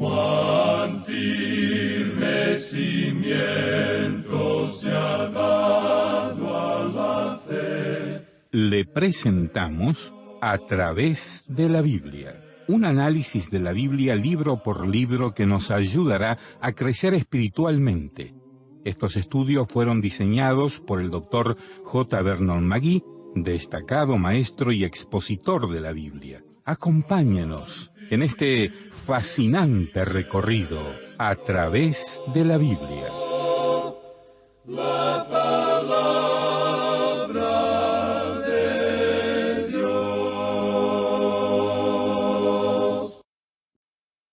Cuán firme cimiento se ha dado a la fe. Le presentamos A través de la Biblia, un análisis de la Biblia libro por libro que nos ayudará a crecer espiritualmente. Estos estudios fueron diseñados por el Dr. J. Vernon McGee, destacado maestro y expositor de la Biblia. Acompáñenos en este fascinante recorrido a través de la Biblia. La palabra de Dios.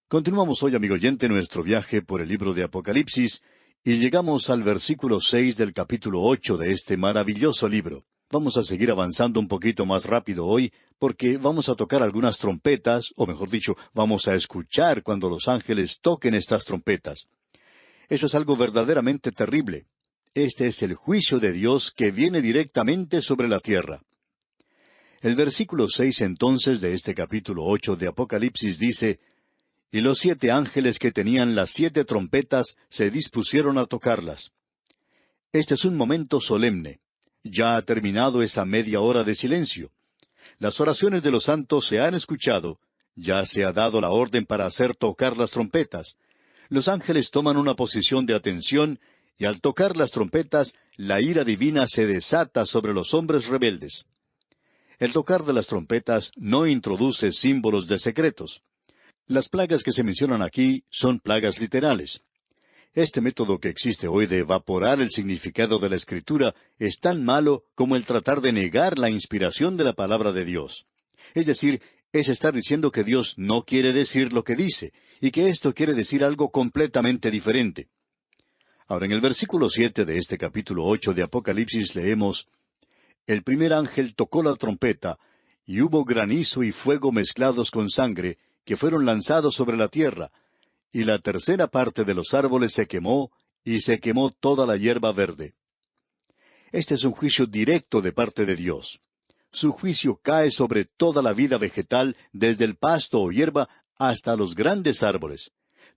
Continuamos hoy, amigo oyente, nuestro viaje por el libro de Apocalipsis y llegamos al versículo 6 del capítulo 8 de este maravilloso libro. Vamos a seguir avanzando un poquito más rápido hoy porque vamos a tocar algunas trompetas, o mejor dicho, vamos a escuchar cuando los ángeles toquen estas trompetas. Eso es algo verdaderamente terrible. Este es el juicio de Dios que viene directamente sobre la tierra. El versículo 6 entonces de este capítulo 8 de Apocalipsis dice: «Y los 7 ángeles que tenían las 7 trompetas se dispusieron a tocarlas». Este es un momento solemne. Ya ha terminado esa media hora de silencio. Las oraciones de los santos se han escuchado. Ya se ha dado la orden para hacer tocar las trompetas. Los ángeles toman una posición de atención, y al tocar las trompetas, la ira divina se desata sobre los hombres rebeldes. El tocar de las trompetas no introduce símbolos de secretos. Las plagas que se mencionan aquí son plagas literales. Este método que existe hoy de evaporar el significado de la Escritura es tan malo como el tratar de negar la inspiración de la palabra de Dios. Es decir, es estar diciendo que Dios no quiere decir lo que dice, y que esto quiere decir algo completamente diferente. Ahora, en el versículo 7 de este capítulo 8 de Apocalipsis leemos: «El primer ángel tocó la trompeta, y hubo granizo y fuego mezclados con sangre, que fueron lanzados sobre la tierra, y la tercera parte de los árboles se quemó, y se quemó toda la hierba verde». Este es un juicio directo de parte de Dios. Su juicio cae sobre toda la vida vegetal, desde el pasto o hierba hasta los grandes árboles.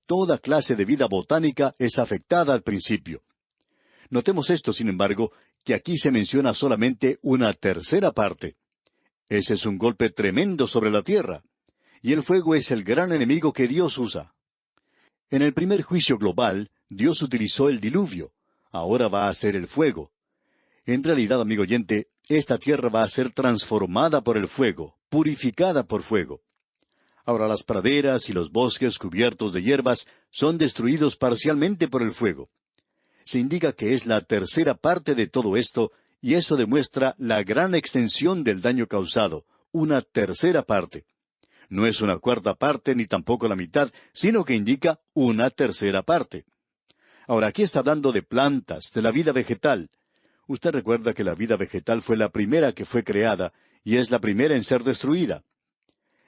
Toda clase de vida botánica es afectada al principio. Notemos esto, sin embargo, que aquí se menciona solamente una tercera parte. Ese es un golpe tremendo sobre la tierra. Y el fuego es el gran enemigo que Dios usa. En el primer juicio global, Dios utilizó el diluvio. Ahora va a ser el fuego. En realidad, amigo oyente, esta tierra va a ser transformada por el fuego, purificada por fuego. Ahora las praderas y los bosques cubiertos de hierbas son destruidos parcialmente por el fuego. Se indica que es la tercera parte de todo esto, y eso demuestra la gran extensión del daño causado, una tercera parte. No es una cuarta parte ni tampoco la mitad, sino que indica una tercera parte. Ahora, aquí está hablando de plantas, de la vida vegetal. Usted recuerda que la vida vegetal fue la primera que fue creada, y es la primera en ser destruida.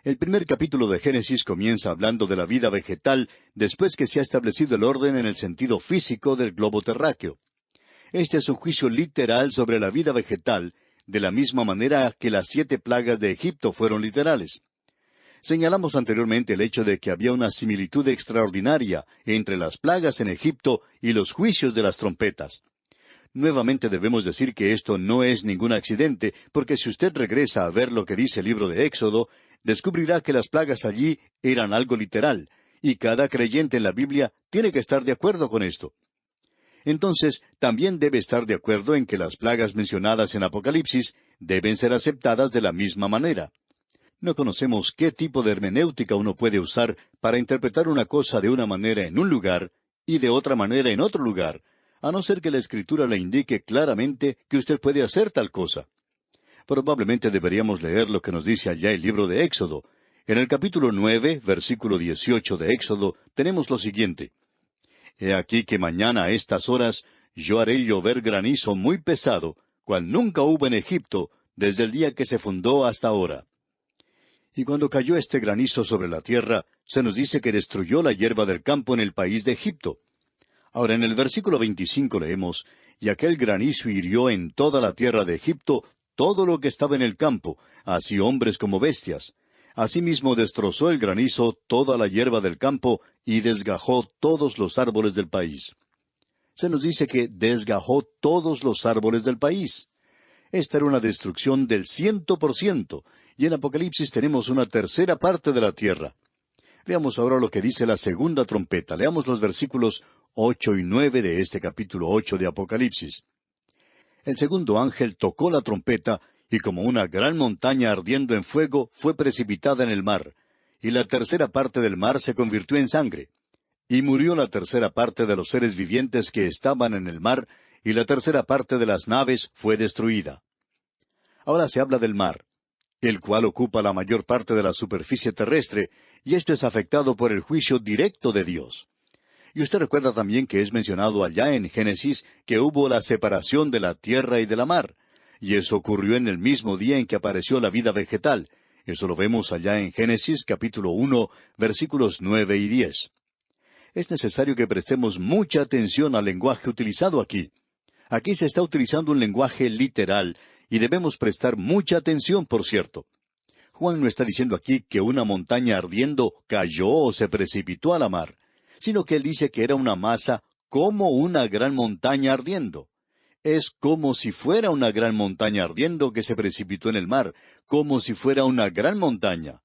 El primer capítulo de Génesis comienza hablando de la vida vegetal después que se ha establecido el orden en el sentido físico del globo terráqueo. Este es un juicio literal sobre la vida vegetal, de la misma manera que las 7 plagas de Egipto fueron literales. Señalamos anteriormente el hecho de que había una similitud extraordinaria entre las plagas en Egipto y los juicios de las trompetas. Nuevamente debemos decir que esto no es ningún accidente, porque si usted regresa a ver lo que dice el libro de Éxodo, descubrirá que las plagas allí eran algo literal, y cada creyente en la Biblia tiene que estar de acuerdo con esto. Entonces, también debe estar de acuerdo en que las plagas mencionadas en Apocalipsis deben ser aceptadas de la misma manera. No conocemos qué tipo de hermenéutica uno puede usar para interpretar una cosa de una manera en un lugar y de otra manera en otro lugar, a no ser que la Escritura le indique claramente que usted puede hacer tal cosa. Probablemente deberíamos leer lo que nos dice allá el libro de Éxodo. En el capítulo 9, versículo 18 de Éxodo, tenemos lo siguiente: «He aquí que mañana a estas horas yo haré llover granizo muy pesado, cual nunca hubo en Egipto, desde el día que se fundó hasta ahora». Y cuando cayó este granizo sobre la tierra, se nos dice que destruyó la hierba del campo en el país de Egipto. Ahora, en el versículo 25 leemos: «Y aquel granizo hirió en toda la tierra de Egipto todo lo que estaba en el campo, así hombres como bestias. Asimismo destrozó el granizo toda la hierba del campo y desgajó todos los árboles del país. Se nos dice que desgajó todos los árboles del país. Esta era una destrucción del 100%, y en Apocalipsis tenemos una tercera parte de la tierra. Veamos ahora lo que dice la segunda trompeta. Leamos los versículos 8 y 9 de este capítulo 8 de Apocalipsis. El segundo ángel tocó la trompeta, y como una gran montaña ardiendo en fuego fue precipitada en el mar, y la tercera parte del mar se convirtió en sangre. Y murió la tercera parte de los seres vivientes que estaban en el mar, y la tercera parte de las naves fue destruida. Ahora se habla del mar, el cual ocupa la mayor parte de la superficie terrestre, y esto es afectado por el juicio directo de Dios. Y usted recuerda también que es mencionado allá en Génesis que hubo la separación de la tierra y de la mar, y eso ocurrió en el mismo día en que apareció la vida vegetal. Eso lo vemos allá en Génesis capítulo 1, versículos 9 y 10. Es necesario que prestemos mucha atención al lenguaje utilizado aquí. Aquí se está utilizando un lenguaje literal, y debemos prestar mucha atención, por cierto. Juan no está diciendo aquí que una montaña ardiendo cayó o se precipitó a la mar, sino que él dice que era una masa como una gran montaña ardiendo. Es como si fuera una gran montaña ardiendo que se precipitó en el mar, como si fuera una gran montaña.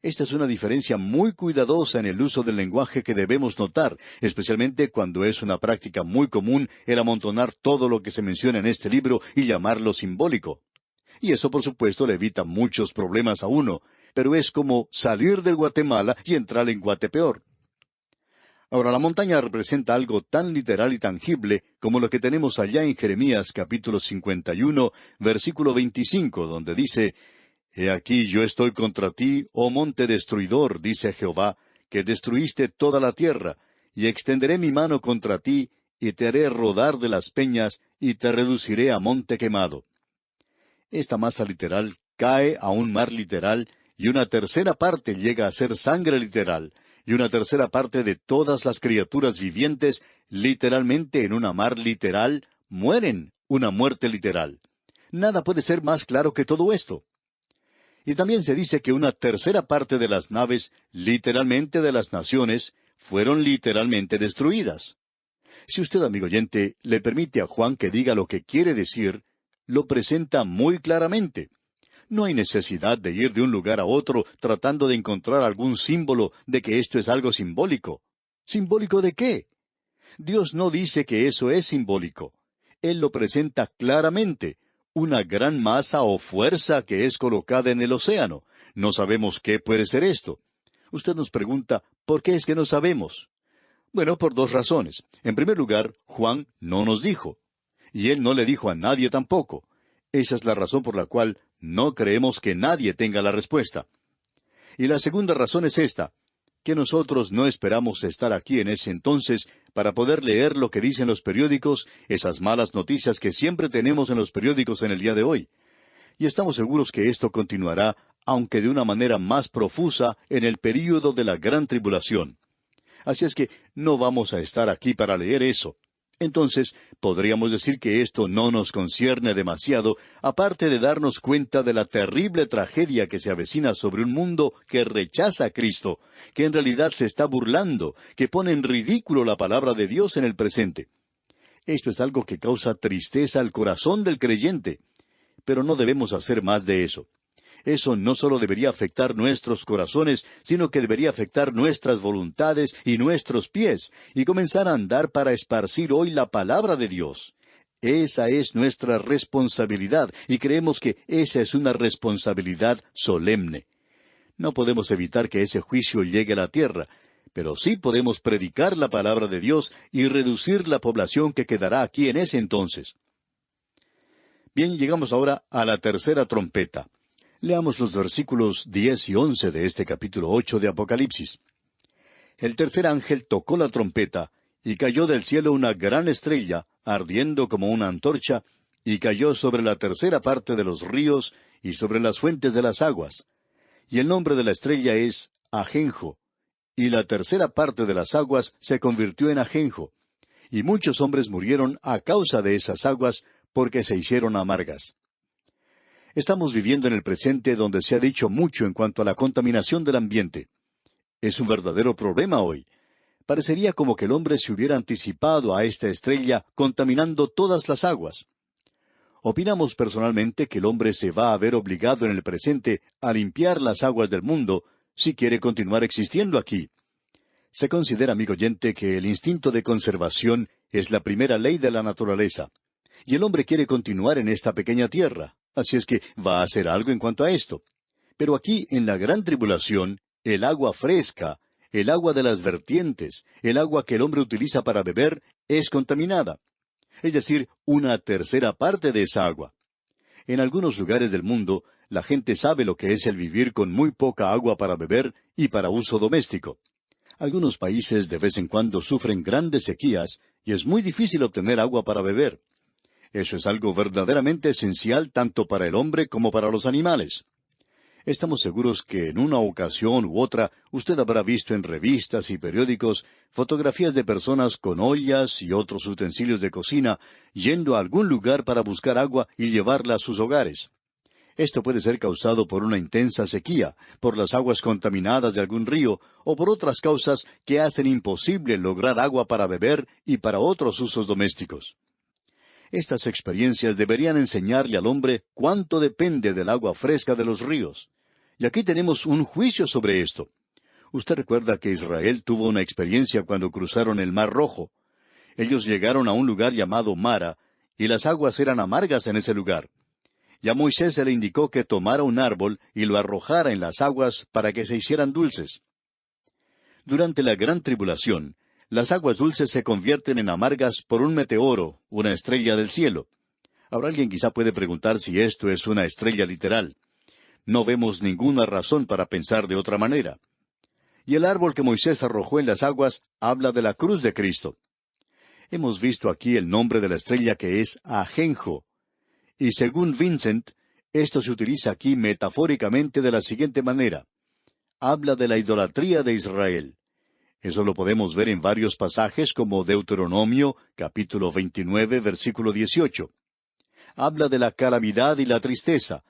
Esta es una diferencia muy cuidadosa en el uso del lenguaje que debemos notar, especialmente cuando es una práctica muy común el amontonar todo lo que se menciona en este libro y llamarlo simbólico. Y eso, por supuesto, le evita muchos problemas a uno, pero es como salir de Guatemala y entrar en Guatepeor. Ahora, la montaña representa algo tan literal y tangible como lo que tenemos allá en Jeremías capítulo 51, versículo 25, donde dice: He aquí yo estoy contra ti, oh monte destruidor, dice Jehová, que destruiste toda la tierra, y extenderé mi mano contra ti, y te haré rodar de las peñas, y te reduciré a monte quemado. Esta masa literal cae a un mar literal, y una tercera parte llega a ser sangre literal, y una tercera parte de todas las criaturas vivientes, literalmente en una mar literal, mueren una muerte literal. Nada puede ser más claro que todo esto. Y también se dice que una tercera parte de las naves, literalmente de las naciones, fueron literalmente destruidas. Si usted, amigo oyente, le permite a Juan que diga lo que quiere decir, lo presenta muy claramente. No hay necesidad de ir de un lugar a otro tratando de encontrar algún símbolo de que esto es algo simbólico. ¿Simbólico de qué? Dios no dice que eso es simbólico. Él lo presenta claramente. Una gran masa o fuerza que es colocada en el océano. No sabemos qué puede ser esto. Usted nos pregunta, ¿por qué es que no sabemos? Bueno, por dos razones. En primer lugar, Juan no nos dijo. Y él no le dijo a nadie tampoco. Esa es la razón por la cual no creemos que nadie tenga la respuesta. Y la segunda razón es esta, que nosotros no esperamos estar aquí en ese entonces para poder leer lo que dicen los periódicos, esas malas noticias que siempre tenemos en los periódicos en el día de hoy. Y estamos seguros que esto continuará, aunque de una manera más profusa, en el período de la gran tribulación. Así es que no vamos a estar aquí para leer eso. Entonces, podríamos decir que esto no nos concierne demasiado, aparte de darnos cuenta de la terrible tragedia que se avecina sobre un mundo que rechaza a Cristo, que en realidad se está burlando, que pone en ridículo la palabra de Dios en el presente. Esto es algo que causa tristeza al corazón del creyente, pero no debemos hacer más de eso. Eso no solo debería afectar nuestros corazones, sino que debería afectar nuestras voluntades y nuestros pies, y comenzar a andar para esparcir hoy la palabra de Dios. Esa es nuestra responsabilidad, y creemos que esa es una responsabilidad solemne. No podemos evitar que ese juicio llegue a la tierra, pero sí podemos predicar la palabra de Dios y reducir la población que quedará aquí en ese entonces. Bien, llegamos ahora a la tercera trompeta. Leamos los versículos 10 y 11 de este capítulo 8 de Apocalipsis. El tercer ángel tocó la trompeta, y cayó del cielo una gran estrella, ardiendo como una antorcha, y cayó sobre la tercera parte de los ríos y sobre las fuentes de las aguas. Y el nombre de la estrella es Ajenjo, y la tercera parte de las aguas se convirtió en ajenjo, y muchos hombres murieron a causa de esas aguas, porque se hicieron amargas. Estamos viviendo en el presente donde se ha dicho mucho en cuanto a la contaminación del ambiente. Es un verdadero problema hoy. Parecería como que el hombre se hubiera anticipado a esta estrella contaminando todas las aguas. Opinamos personalmente que el hombre se va a ver obligado en el presente a limpiar las aguas del mundo si quiere continuar existiendo aquí. Se considera, amigo oyente, que el instinto de conservación es la primera ley de la naturaleza. Y el hombre quiere continuar en esta pequeña tierra, así es que va a hacer algo en cuanto a esto. Pero aquí, en la gran tribulación, el agua fresca, el agua de las vertientes, el agua que el hombre utiliza para beber, es contaminada. Es decir, una tercera parte de esa agua. En algunos lugares del mundo, la gente sabe lo que es el vivir con muy poca agua para beber y para uso doméstico. Algunos países de vez en cuando sufren grandes sequías y es muy difícil obtener agua para beber. Eso es algo verdaderamente esencial tanto para el hombre como para los animales. Estamos seguros que en una ocasión u otra usted habrá visto en revistas y periódicos fotografías de personas con ollas y otros utensilios de cocina yendo a algún lugar para buscar agua y llevarla a sus hogares. Esto puede ser causado por una intensa sequía, por las aguas contaminadas de algún río o por otras causas que hacen imposible lograr agua para beber y para otros usos domésticos. Estas experiencias deberían enseñarle al hombre cuánto depende del agua fresca de los ríos. Y aquí tenemos un juicio sobre esto. Usted recuerda que Israel tuvo una experiencia cuando cruzaron el Mar Rojo. Ellos llegaron a un lugar llamado Mara, y las aguas eran amargas en ese lugar. Y a Moisés se le indicó que tomara un árbol y lo arrojara en las aguas para que se hicieran dulces. Durante la gran tribulación, las aguas dulces se convierten en amargas por un meteoro, una estrella del cielo. Ahora alguien quizá puede preguntar si esto es una estrella literal. No vemos ninguna razón para pensar de otra manera. Y el árbol que Moisés arrojó en las aguas habla de la cruz de Cristo. Hemos visto aquí el nombre de la estrella que es Ajenjo. Y según Vincent, esto se utiliza aquí metafóricamente de la siguiente manera. Habla de la idolatría de Israel. Eso lo podemos ver en varios pasajes como Deuteronomio, capítulo 29, versículo 18. Habla de la calamidad y la tristeza.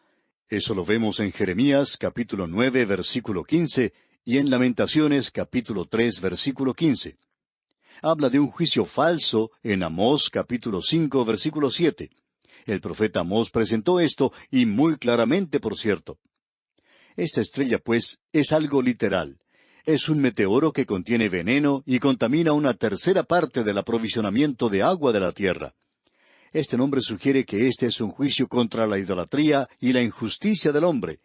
Eso lo vemos en Jeremías, capítulo 9, versículo 15, y en Lamentaciones, capítulo 3, versículo 15. Habla de un juicio falso en Amós, capítulo 5, versículo 7. El profeta Amós presentó esto, y muy claramente, por cierto. Esta estrella, pues, es algo literal. Es un meteoro que contiene veneno y contamina una tercera parte del aprovisionamiento de agua de la tierra. Este nombre sugiere que este es un juicio contra la idolatría y la injusticia del hombre.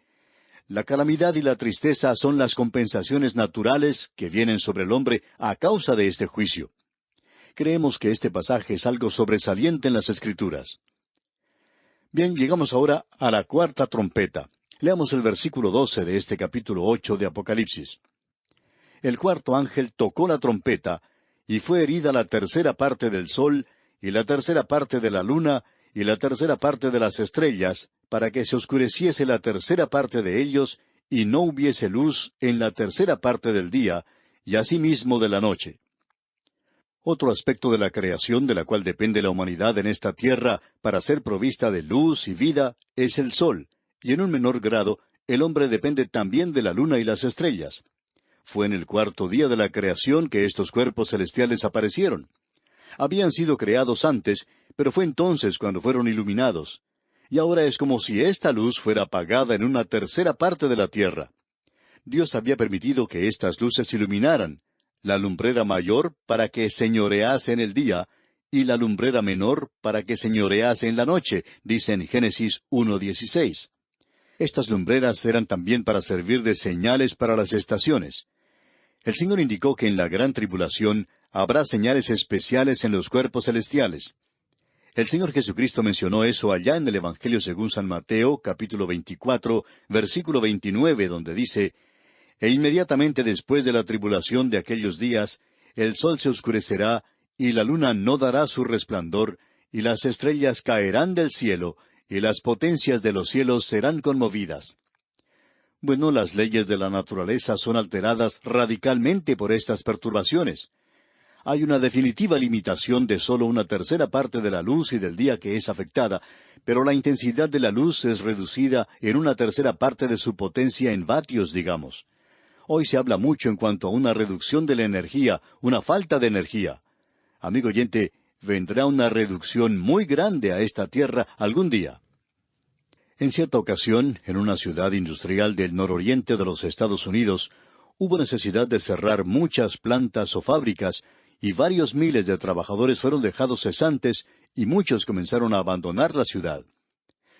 La calamidad y la tristeza son las compensaciones naturales que vienen sobre el hombre a causa de este juicio. Creemos que este pasaje es algo sobresaliente en las Escrituras. Bien, llegamos ahora a la cuarta trompeta. Leamos el versículo 12 de este capítulo 8 de Apocalipsis. El cuarto ángel tocó la trompeta, y fue herida la tercera parte del sol, y la tercera parte de la luna, y la tercera parte de las estrellas, para que se oscureciese la tercera parte de ellos, y no hubiese luz en la tercera parte del día, y asimismo de la noche. Otro aspecto de la creación de la cual depende la humanidad en esta tierra para ser provista de luz y vida es el sol, y en un menor grado el hombre depende también de la luna y las estrellas. Fue en el cuarto día de la creación que estos cuerpos celestiales aparecieron. Habían sido creados antes, pero fue entonces cuando fueron iluminados. Y ahora es como si esta luz fuera apagada en una tercera parte de la tierra. Dios había permitido que estas luces iluminaran, la lumbrera mayor para que señorease en el día, y la lumbrera menor para que señorease en la noche, dice en Génesis 1:16. Estas lumbreras eran también para servir de señales para las estaciones. El Señor indicó que en la gran tribulación habrá señales especiales en los cuerpos celestiales. El Señor Jesucristo mencionó eso allá en el Evangelio según San Mateo, capítulo 24, versículo 29, donde dice, «E inmediatamente después de la tribulación de aquellos días, el sol se oscurecerá, y la luna no dará su resplandor, y las estrellas caerán del cielo, y las potencias de los cielos serán conmovidas». Bueno, las leyes de la naturaleza son alteradas radicalmente por estas perturbaciones. Hay una definitiva limitación de solo una tercera parte de la luz y del día que es afectada, pero la intensidad de la luz es reducida en una tercera parte de su potencia en vatios, digamos. Hoy se habla mucho en cuanto a una reducción de la energía, una falta de energía. Amigo oyente, vendrá una reducción muy grande a esta tierra algún día. En cierta ocasión, en una ciudad industrial del nororiente de los Estados Unidos, hubo necesidad de cerrar muchas plantas o fábricas, y varios miles de trabajadores fueron dejados cesantes, y muchos comenzaron a abandonar la ciudad.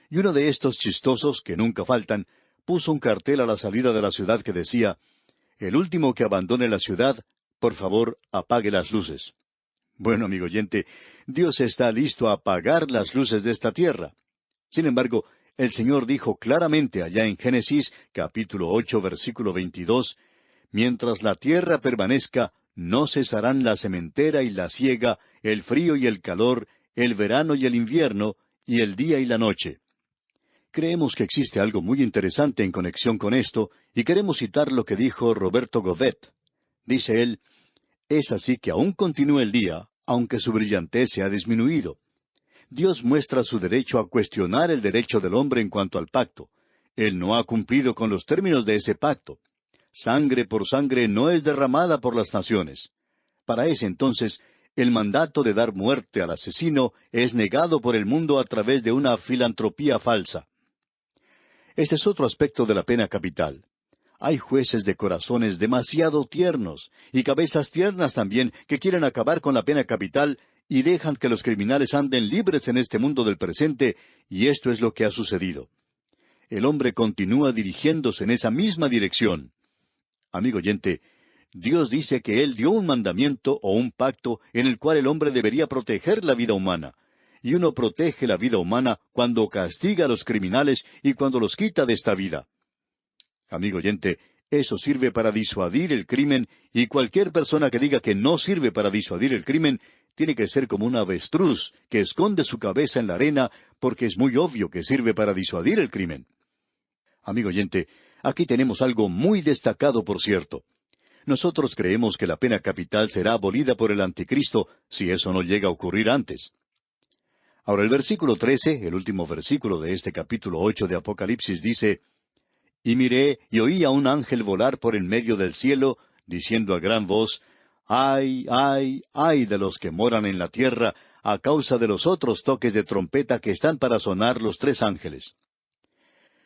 Y uno de estos chistosos, que nunca faltan, puso un cartel a la salida de la ciudad que decía: «El último que abandone la ciudad, por favor, apague las luces». Bueno, amigo oyente, Dios está listo a apagar las luces de esta tierra. Sin embargo, el Señor dijo claramente allá en Génesis, capítulo 8, versículo 22, «Mientras la tierra permanezca, no cesarán la sementera y la siega, el frío y el calor, el verano y el invierno, y el día y la noche». Creemos que existe algo muy interesante en conexión con esto, y queremos citar lo que dijo Roberto Govet. Dice él: «Es así que aún continúa el día, aunque su brillantez se ha disminuido. Dios muestra su derecho a cuestionar el derecho del hombre en cuanto al pacto. Él no ha cumplido con los términos de ese pacto. Sangre por sangre no es derramada por las naciones. Para ese entonces, el mandato de dar muerte al asesino es negado por el mundo a través de una filantropía falsa». Este es otro aspecto de la pena capital. Hay jueces de corazones demasiado tiernos, y cabezas tiernas también, que quieren acabar con la pena capital y dejan que los criminales anden libres en este mundo del presente, y esto es lo que ha sucedido. El hombre continúa dirigiéndose en esa misma dirección. Amigo oyente, Dios dice que Él dio un mandamiento o un pacto en el cual el hombre debería proteger la vida humana. Y uno protege la vida humana cuando castiga a los criminales y cuando los quita de esta vida. Amigo oyente, eso sirve para disuadir el crimen, y cualquier persona que diga que no sirve para disuadir el crimen, tiene que ser como un avestruz que esconde su cabeza en la arena, porque es muy obvio que sirve para disuadir el crimen. Amigo oyente, aquí tenemos algo muy destacado, por cierto. Nosotros creemos que la pena capital será abolida por el anticristo, si eso no llega a ocurrir antes. Ahora el versículo 13, el último versículo de este capítulo 8 de Apocalipsis, dice: «Y miré y oí a un ángel volar por en medio del cielo, diciendo a gran voz: ¡Ay, ay, ay de los que moran en la tierra, a causa de los otros toques de trompeta que están para sonar los 3 ángeles!»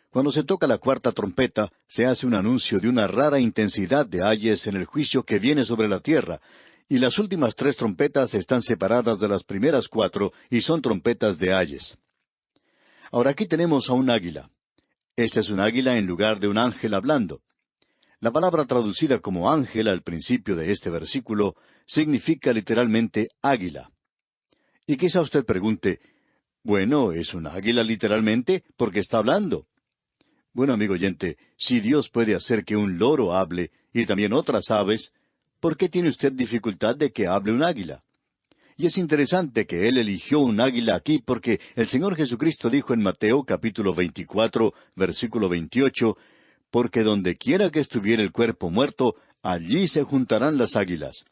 Cuando se toca la cuarta trompeta, se hace un anuncio de una rara intensidad de ayes en el juicio que viene sobre la tierra, y las últimas 3 trompetas están separadas de las primeras 4 y son trompetas de ayes. Ahora aquí tenemos a un águila. Este es un águila en lugar de un ángel hablando. La palabra traducida como ángel al principio de este versículo significa literalmente águila. Y quizá usted pregunte: bueno, ¿es un águila literalmente? Porque está hablando. Bueno, amigo oyente, si Dios puede hacer que un loro hable, y también otras aves, ¿por qué tiene usted dificultad de que hable un águila? Y es interesante que Él eligió un águila aquí, porque el Señor Jesucristo dijo en Mateo capítulo 24, versículo 28, «Porque donde quiera que estuviera el cuerpo muerto, allí se juntarán las águilas».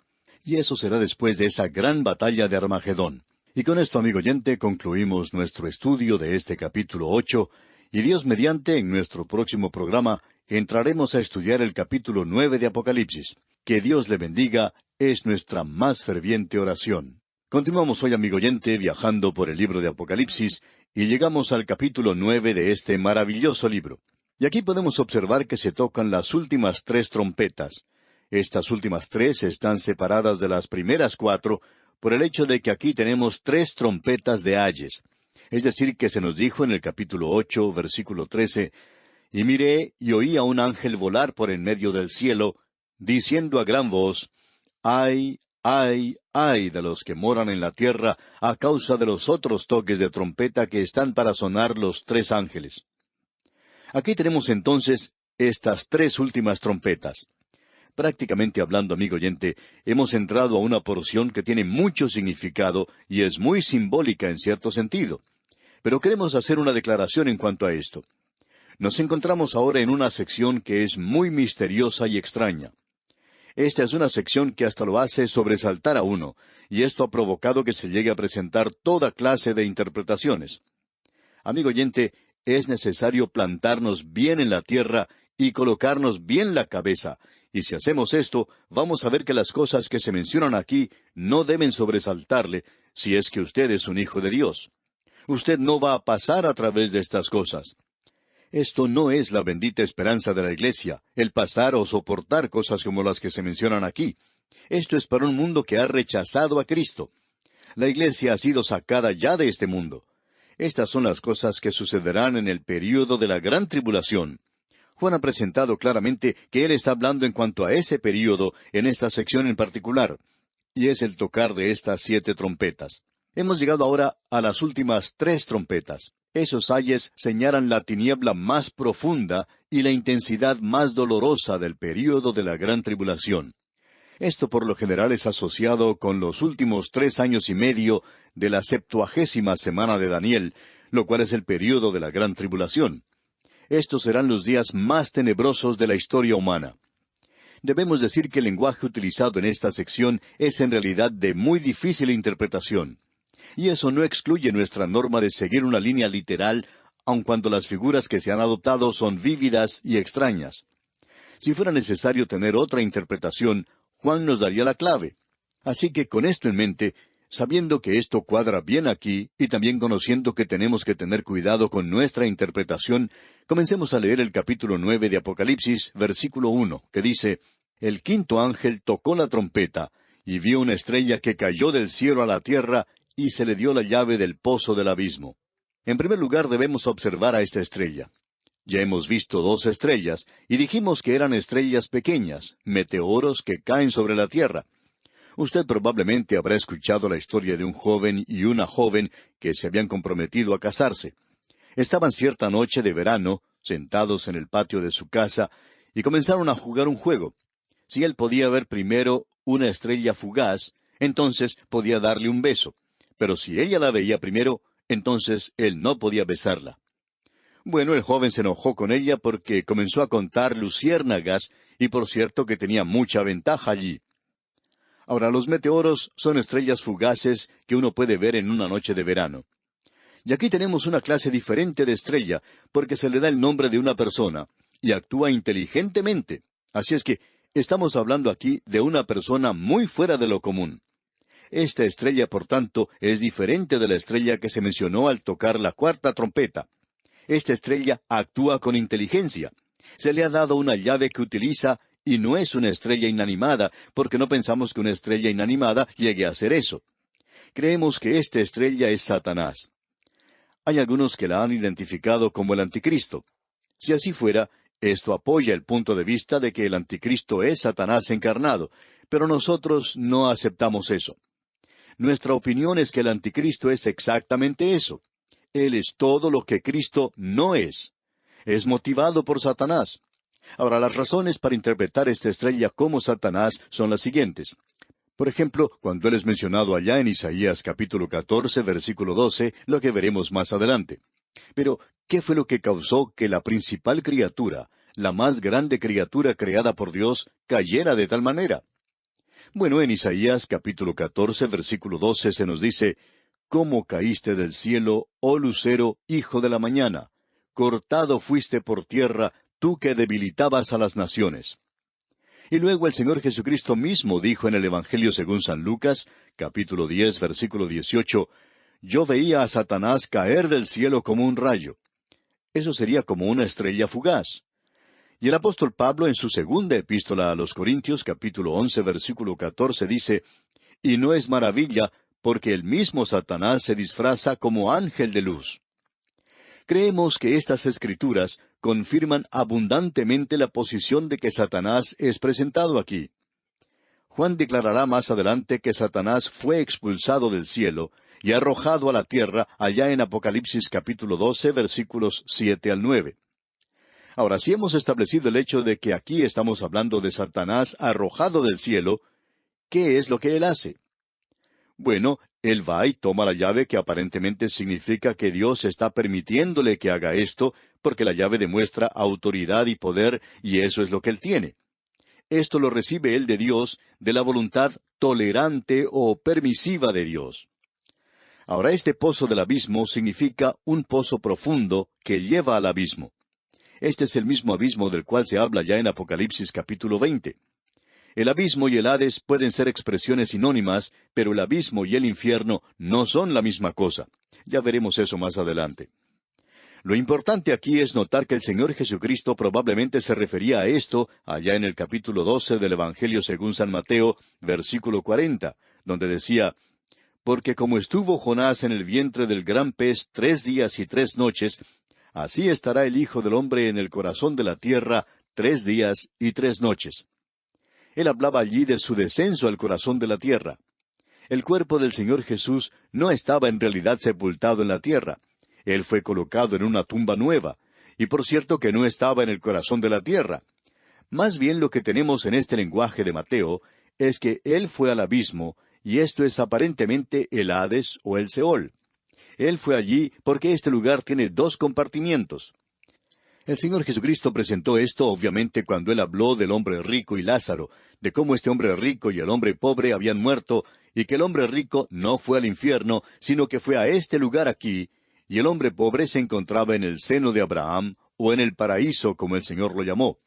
Y eso será después de esa gran batalla de Armagedón. Y con esto, amigo oyente, concluimos nuestro estudio de este capítulo 8, y Dios mediante, en nuestro próximo programa, entraremos a estudiar el capítulo 9 de Apocalipsis. Que Dios le bendiga, es nuestra más ferviente oración. Continuamos hoy, amigo oyente, viajando por el libro de Apocalipsis, y llegamos al capítulo 9 de este maravilloso libro. Y aquí podemos observar que se tocan las últimas 3 trompetas. Estas últimas 3 están separadas de las primeras 4, por el hecho de que aquí tenemos 3 trompetas de ayes. Es decir, que se nos dijo en el capítulo 8, versículo 13, «Y miré y oí a un ángel volar por en medio del cielo, diciendo a gran voz: ¡Ay, ay, ay de los que moran en la tierra, a causa de los otros toques de trompeta que están para sonar los 3 ángeles!» Aquí tenemos entonces estas 3 últimas trompetas. Prácticamente hablando, amigo oyente, hemos entrado a una porción que tiene mucho significado y es muy simbólica en cierto sentido. Pero queremos hacer una declaración en cuanto a esto. Nos encontramos ahora en una sección que es muy misteriosa y extraña. Esta es una sección que hasta lo hace sobresaltar a uno, y esto ha provocado que se llegue a presentar toda clase de interpretaciones. Amigo oyente, es necesario plantarnos bien en la tierra y colocarnos bien la cabeza, y si hacemos esto, vamos a ver que las cosas que se mencionan aquí no deben sobresaltarle si es que usted es un hijo de Dios. Usted no va a pasar a través de estas cosas. Esto no es la bendita esperanza de la Iglesia, el pasar o soportar cosas como las que se mencionan aquí. Esto es para un mundo que ha rechazado a Cristo. La Iglesia ha sido sacada ya de este mundo. Estas son las cosas que sucederán en el período de la gran tribulación. Juan ha presentado claramente que él está hablando en cuanto a ese período en esta sección en particular, y es el tocar de estas 7 trompetas. Hemos llegado ahora a las últimas 3 trompetas. Esos ayes señalan la tiniebla más profunda y la intensidad más dolorosa del período de la gran tribulación. Esto por lo general es asociado con los últimos 3 años y medio de la 70ª semana de Daniel, lo cual es el período de la gran tribulación. Estos serán los días más tenebrosos de la historia humana. Debemos decir que el lenguaje utilizado en esta sección es en realidad de muy difícil interpretación. Y eso no excluye nuestra norma de seguir una línea literal, aun cuando las figuras que se han adoptado son vívidas y extrañas. Si fuera necesario tener otra interpretación, Juan nos daría la clave. Así que con esto en mente, sabiendo que esto cuadra bien aquí, y también conociendo que tenemos que tener cuidado con nuestra interpretación, comencemos a leer el capítulo 9 de Apocalipsis, versículo 1, que dice: El quinto ángel tocó la trompeta, y vio una estrella que cayó del cielo a la tierra, y se le dio la llave del pozo del abismo. En primer lugar debemos observar a esta estrella. Ya hemos visto 2 estrellas, y dijimos que eran estrellas pequeñas, meteoros que caen sobre la tierra. Usted probablemente habrá escuchado la historia de un joven y una joven que se habían comprometido a casarse. Estaban cierta noche de verano, sentados en el patio de su casa, y comenzaron a jugar un juego. Si él podía ver primero una estrella fugaz, entonces podía darle un beso. Pero si ella la veía primero, entonces él no podía besarla. Bueno, el joven se enojó con ella porque comenzó a contar luciérnagas, y por cierto que tenía mucha ventaja allí. Ahora, los meteoros son estrellas fugaces que uno puede ver en una noche de verano. Y aquí tenemos una clase diferente de estrella, porque se le da el nombre de una persona, y actúa inteligentemente. Así es que estamos hablando aquí de una persona muy fuera de lo común. Esta estrella, por tanto, es diferente de la estrella que se mencionó al tocar la 4ª trompeta. Esta estrella actúa con inteligencia. Se le ha dado una llave que utiliza, y no es una estrella inanimada, porque no pensamos que una estrella inanimada llegue a hacer eso. Creemos que esta estrella es Satanás. Hay algunos que la han identificado como el anticristo. Si así fuera, esto apoya el punto de vista de que el anticristo es Satanás encarnado, pero nosotros no aceptamos eso. Nuestra opinión es que el anticristo es exactamente eso. Él es todo lo que Cristo no es. Es motivado por Satanás. Ahora, las razones para interpretar esta estrella como Satanás son las siguientes. Por ejemplo, cuando él es mencionado allá en Isaías capítulo 14, versículo 12, lo que veremos más adelante. Pero, ¿qué fue lo que causó que la principal criatura, la más grande criatura creada por Dios, cayera de tal manera? Bueno, en Isaías capítulo 14, versículo 12 se nos dice: ¿Cómo caíste del cielo, oh lucero, hijo de la mañana? Cortado fuiste por tierra, tú que debilitabas a las naciones. Y luego el Señor Jesucristo mismo dijo en el Evangelio según San Lucas, capítulo 10, versículo 18, Yo veía a Satanás caer del cielo como un rayo. Eso sería como una estrella fugaz. Y el apóstol Pablo en su segunda epístola a los Corintios, capítulo 11, versículo 14, dice, Y no es maravilla, porque el mismo Satanás se disfraza como ángel de luz. Creemos que estas escrituras confirman abundantemente la posición de que Satanás es presentado aquí. Juan declarará más adelante que Satanás fue expulsado del cielo y arrojado a la tierra allá en Apocalipsis capítulo 12, versículos 7 al 9. Ahora, si hemos establecido el hecho de que aquí estamos hablando de Satanás arrojado del cielo, ¿qué es lo que él hace? Bueno, él va y toma la llave que aparentemente significa que Dios está permitiéndole que haga esto, porque la llave demuestra autoridad y poder, y eso es lo que él tiene. esto lo recibe él de Dios, de la voluntad tolerante o permisiva de Dios. Ahora, este pozo del abismo significa un pozo profundo que lleva al abismo. Este es el mismo abismo del cual se habla ya en Apocalipsis capítulo 20. El abismo y el Hades pueden ser expresiones sinónimas, pero el abismo y el infierno no son la misma cosa. Ya veremos eso más adelante. Lo importante aquí es notar que el Señor Jesucristo probablemente se refería a esto allá en el capítulo 12 del Evangelio según San Mateo, versículo 40, donde decía, «Porque como estuvo Jonás en el vientre del gran pez 3 días y 3 noches, así estará el Hijo del Hombre en el corazón de la tierra 3 días y 3 noches». Él hablaba allí de su descenso al corazón de la tierra. El cuerpo del Señor Jesús no estaba en realidad sepultado en la tierra. Él fue colocado en una tumba nueva, y por cierto que no estaba en el corazón de la tierra. Más bien lo que tenemos en este lenguaje de Mateo es que Él fue al abismo, y esto es aparentemente el Hades o el Seol. Él fue allí porque este lugar tiene 2 compartimientos. El Señor Jesucristo presentó esto obviamente cuando Él habló del hombre rico y Lázaro, de cómo este hombre rico y el hombre pobre habían muerto, y que el hombre rico no fue al infierno, sino que fue a este lugar aquí, y el hombre pobre se encontraba en el seno de Abraham, o en el paraíso, como el Señor lo llamó.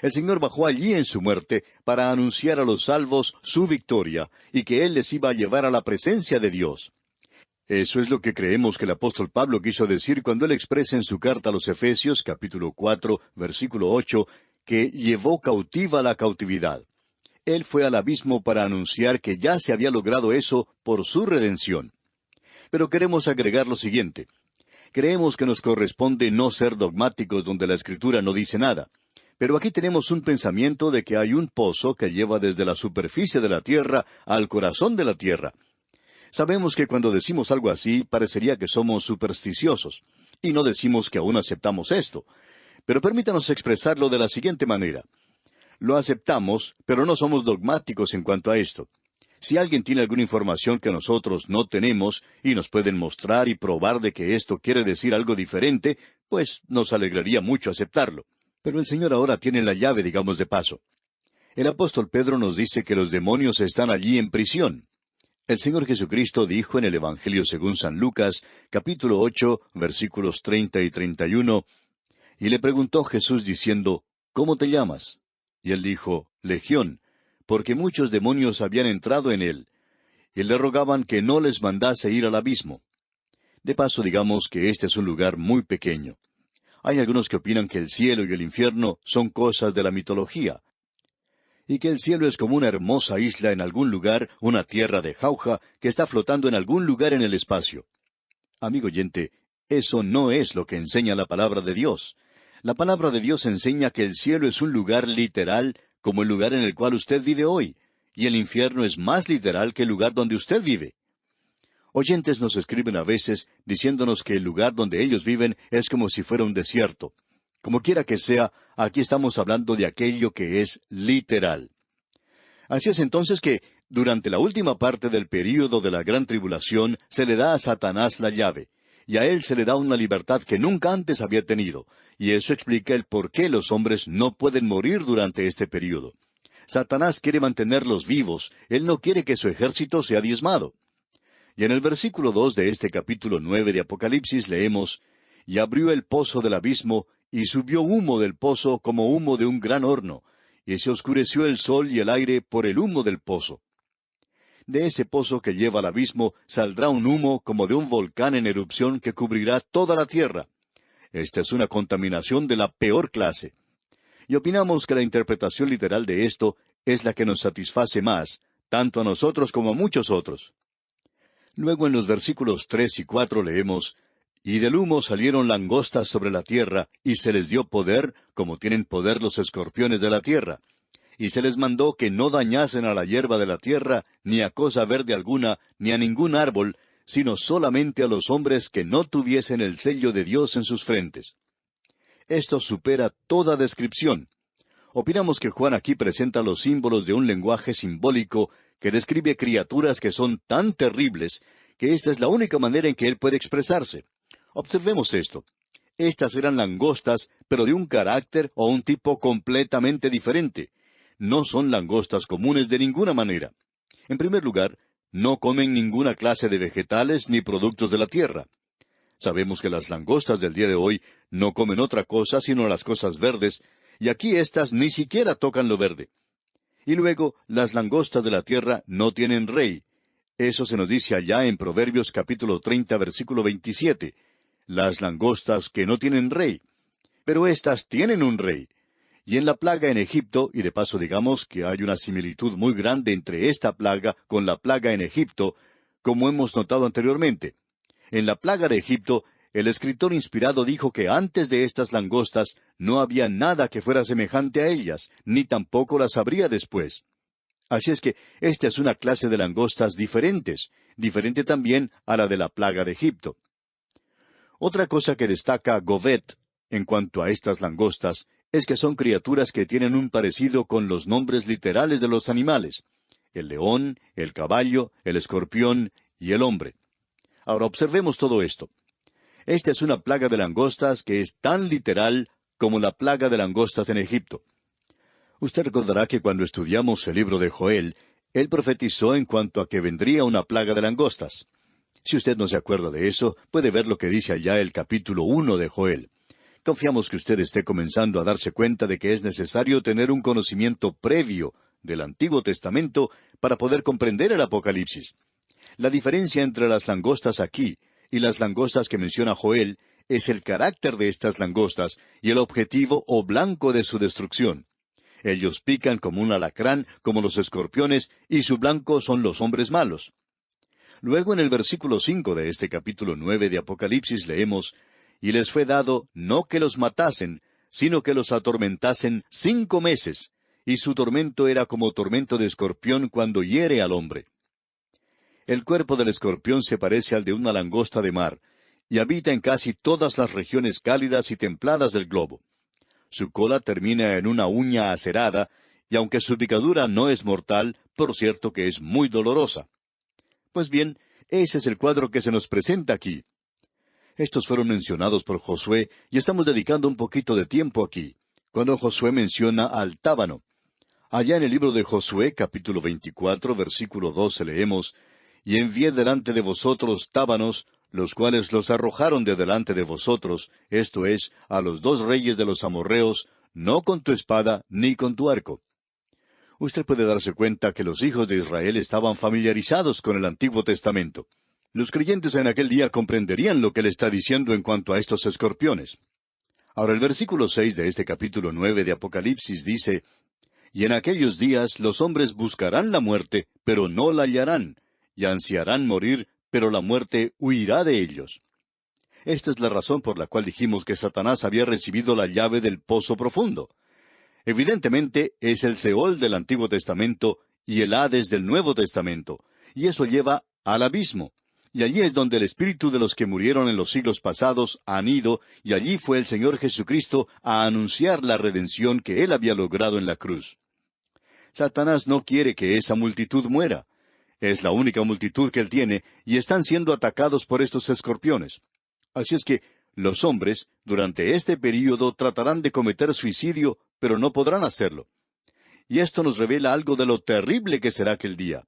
El Señor bajó allí en su muerte para anunciar a los salvos su victoria, y que Él les iba a llevar a la presencia de Dios. Eso es lo que creemos que el apóstol Pablo quiso decir cuando él expresa en su carta a los Efesios, capítulo 4, versículo 8, que llevó cautiva la cautividad. Él fue al abismo para anunciar que ya se había logrado eso por su redención. Pero queremos agregar lo siguiente. Creemos que nos corresponde no ser dogmáticos donde la Escritura no dice nada. Pero aquí tenemos un pensamiento de que hay un pozo que lleva desde la superficie de la tierra al corazón de la tierra. Sabemos que cuando decimos algo así, parecería que somos supersticiosos, y no decimos que aún aceptamos esto. Pero permítanos expresarlo de la siguiente manera. Lo aceptamos, pero no somos dogmáticos en cuanto a esto. Si alguien tiene alguna información que nosotros no tenemos, y nos pueden mostrar y probar de que esto quiere decir algo diferente, pues nos alegraría mucho aceptarlo. Pero el Señor ahora tiene la llave, digamos de paso. El apóstol Pedro nos dice que los demonios están allí en prisión. El Señor Jesucristo dijo en el Evangelio según San Lucas, capítulo 8, versículos 30 y 31, y le preguntó Jesús diciendo, ¿Cómo te llamas? Y él dijo, Legión, porque muchos demonios habían entrado en él, y le rogaban que no les mandase ir al abismo. De paso, digamos que este es un lugar muy pequeño. Hay algunos que opinan que el cielo y el infierno son cosas de la mitología, y que el cielo es como una hermosa isla en algún lugar, una tierra de jauja, que está flotando en algún lugar en el espacio. Amigo oyente, eso no es lo que enseña la palabra de Dios. La palabra de Dios enseña que el cielo es un lugar literal, como el lugar en el cual usted vive hoy, y el infierno es más literal que el lugar donde usted vive. Oyentes nos escriben a veces diciéndonos que el lugar donde ellos viven es como si fuera un desierto. Como quiera que sea, aquí estamos hablando de aquello que es literal. Así es entonces que, durante la última parte del período de la gran tribulación, se le da a Satanás la llave, y a él se le da una libertad que nunca antes había tenido, y eso explica el por qué los hombres no pueden morir durante este período. Satanás quiere mantenerlos vivos, él no quiere que su ejército sea diezmado. Y en el versículo 2 de este capítulo 9 de Apocalipsis leemos, «Y abrió el pozo del abismo, y subió humo del pozo como humo de un gran horno, y se oscureció el sol y el aire por el humo del pozo». De ese pozo que lleva al abismo saldrá un humo como de un volcán en erupción que cubrirá toda la tierra. Esta es una contaminación de la peor clase. Y opinamos que la interpretación literal de esto es la que nos satisface más, tanto a nosotros como a muchos otros. Luego en los versículos 3 y 4 leemos, «Y del humo salieron langostas sobre la tierra, y se les dio poder, como tienen poder los escorpiones de la tierra. Y se les mandó que no dañasen a la hierba de la tierra, ni a cosa verde alguna, ni a ningún árbol, sino solamente a los hombres que no tuviesen el sello de Dios en sus frentes». Esto supera toda descripción. Opinamos que Juan aquí presenta los símbolos de un lenguaje simbólico que describe criaturas que son tan terribles que esta es la única manera en que él puede expresarse. Observemos esto. Estas eran langostas, pero de un carácter o un tipo completamente diferente. no son langostas comunes de ninguna manera. En primer lugar, no comen ninguna clase de vegetales ni productos de la tierra. Sabemos que las langostas del día de hoy no comen otra cosa sino las cosas verdes, y aquí éstas ni siquiera tocan lo verde. Y luego, las langostas de la tierra no tienen rey. Eso se nos dice allá en Proverbios capítulo 30, versículo 27. Las langostas que no tienen rey. Pero éstas tienen un rey. Y en la plaga en Egipto, y de paso digamos que hay una similitud muy grande entre esta plaga con la plaga en Egipto, como hemos notado anteriormente. En la plaga de Egipto, el escritor inspirado dijo que antes de estas langostas no había nada que fuera semejante a ellas, ni tampoco las habría después. Así es que esta es una clase de langostas diferentes, diferente también a la de la plaga de Egipto. Otra cosa que destaca Govet en cuanto a estas langostas es que son criaturas que tienen un parecido con los nombres literales de los animales: el león, el caballo, el escorpión y el hombre. Ahora observemos todo esto. Esta es una plaga de langostas que es tan literal como la plaga de langostas en Egipto. Usted recordará que cuando estudiamos el libro de Joel, él profetizó en cuanto a que vendría una plaga de langostas. Si usted no se acuerda de eso, puede ver lo que dice allá el capítulo 1 de Joel. Confiamos que usted esté comenzando a darse cuenta de que es necesario tener un conocimiento previo del Antiguo Testamento para poder comprender el Apocalipsis. La diferencia entre las langostas aquí y las langostas que menciona Joel es el carácter de estas langostas y el objetivo o blanco de su destrucción. Ellos pican como un alacrán, como los escorpiones, y su blanco son los hombres malos. Luego en el versículo 5 de este capítulo 9 de Apocalipsis leemos: «Y les fue dado no que los matasen, sino que los atormentasen 5 meses, y su tormento era como tormento de escorpión cuando hiere al hombre». El cuerpo del escorpión se parece al de una langosta de mar, y habita en casi todas las regiones cálidas y templadas del globo. Su cola termina en una uña acerada, y aunque su picadura no es mortal, por cierto que es muy dolorosa. Pues bien, ese es el cuadro que se nos presenta aquí. Estos fueron mencionados por Josué, y estamos dedicando un poquito de tiempo aquí, cuando Josué menciona al tábano. Allá en el libro de Josué, capítulo 24, versículo 12, leemos: «Y envié delante de vosotros tábanos, los cuales los arrojaron de delante de vosotros, esto es, a los 2 reyes de los amorrheos, no con tu espada ni con tu arco». Usted puede darse cuenta que los hijos de Israel estaban familiarizados con el Antiguo Testamento. Los creyentes en aquel día comprenderían lo que él está diciendo en cuanto a estos escorpiones. Ahora el versículo 6 de este capítulo 9 de Apocalipsis dice: «Y en aquellos días los hombres buscarán la muerte, pero no la hallarán, y ansiarán morir, pero la muerte huirá de ellos». Esta es la razón por la cual dijimos que Satanás había recibido la llave del pozo profundo. Evidentemente es el Seol del Antiguo Testamento y el Hades del Nuevo Testamento, y eso lleva al abismo. Y allí es donde el espíritu de los que murieron en los siglos pasados han ido, y allí fue el Señor Jesucristo a anunciar la redención que Él había logrado en la cruz. Satanás no quiere que esa multitud muera. Es la única multitud que él tiene, y están siendo atacados por estos escorpiones. Así es que los hombres, durante este período, tratarán de cometer suicidio, pero no podrán hacerlo. Y esto nos revela algo de lo terrible que será aquel día.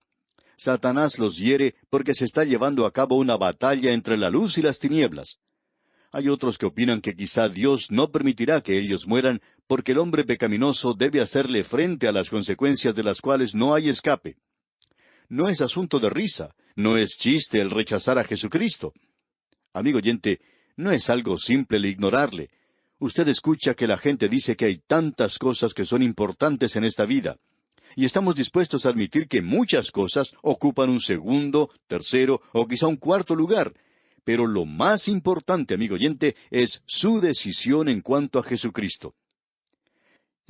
Satanás los hiere porque se está llevando a cabo una batalla entre la luz y las tinieblas. Hay otros que opinan que quizá Dios no permitirá que ellos mueran porque el hombre pecaminoso debe hacerle frente a las consecuencias de las cuales no hay escape. No es asunto de risa, no es chiste el rechazar a Jesucristo. Amigo oyente, no es algo simple el ignorarle. Usted escucha que la gente dice que hay tantas cosas que son importantes en esta vida, y estamos dispuestos a admitir que muchas cosas ocupan un segundo, tercero o quizá un cuarto lugar, pero lo más importante, amigo oyente, es su decisión en cuanto a Jesucristo.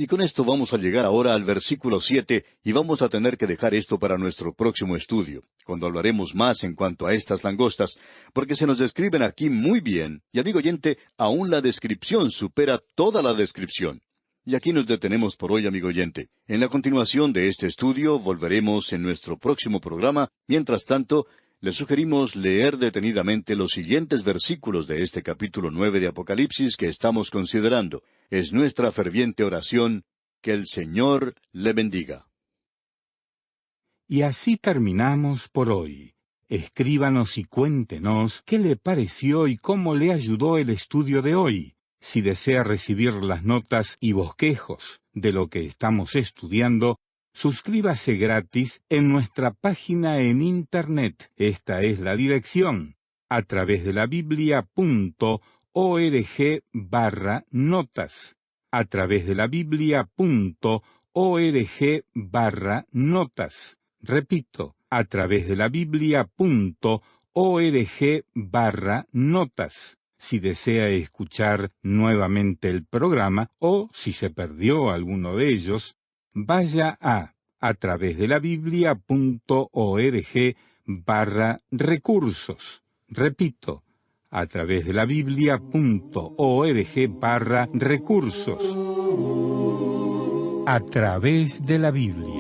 Y con esto vamos a llegar ahora al versículo 7, y vamos a tener que dejar esto para nuestro próximo estudio, cuando hablaremos más en cuanto a estas langostas, porque se nos describen aquí muy bien, y amigo oyente, aún la descripción supera toda la descripción. Y aquí nos detenemos por hoy, amigo oyente. En la continuación de este estudio volveremos en nuestro próximo programa. Mientras tanto, le sugerimos leer detenidamente los siguientes versículos de este capítulo 9 de Apocalipsis que estamos considerando. Es nuestra ferviente oración Que el Señor le bendiga. Y así terminamos por hoy. Escríbanos y cuéntenos qué le pareció y cómo le ayudó el estudio de hoy. Si desea recibir las notas y bosquejos de lo que estamos estudiando, suscríbase gratis en nuestra página en Internet. Esta es la dirección: a través de la Biblia.org/notas. A través de la Biblia.org/notas. Repito, a través de la Biblia.org/notas. Si desea escuchar nuevamente el programa o si se perdió alguno de ellos, vaya a través de la Biblia.org/recursos. Repito, a través de la Biblia.org/recursos. A través de la Biblia.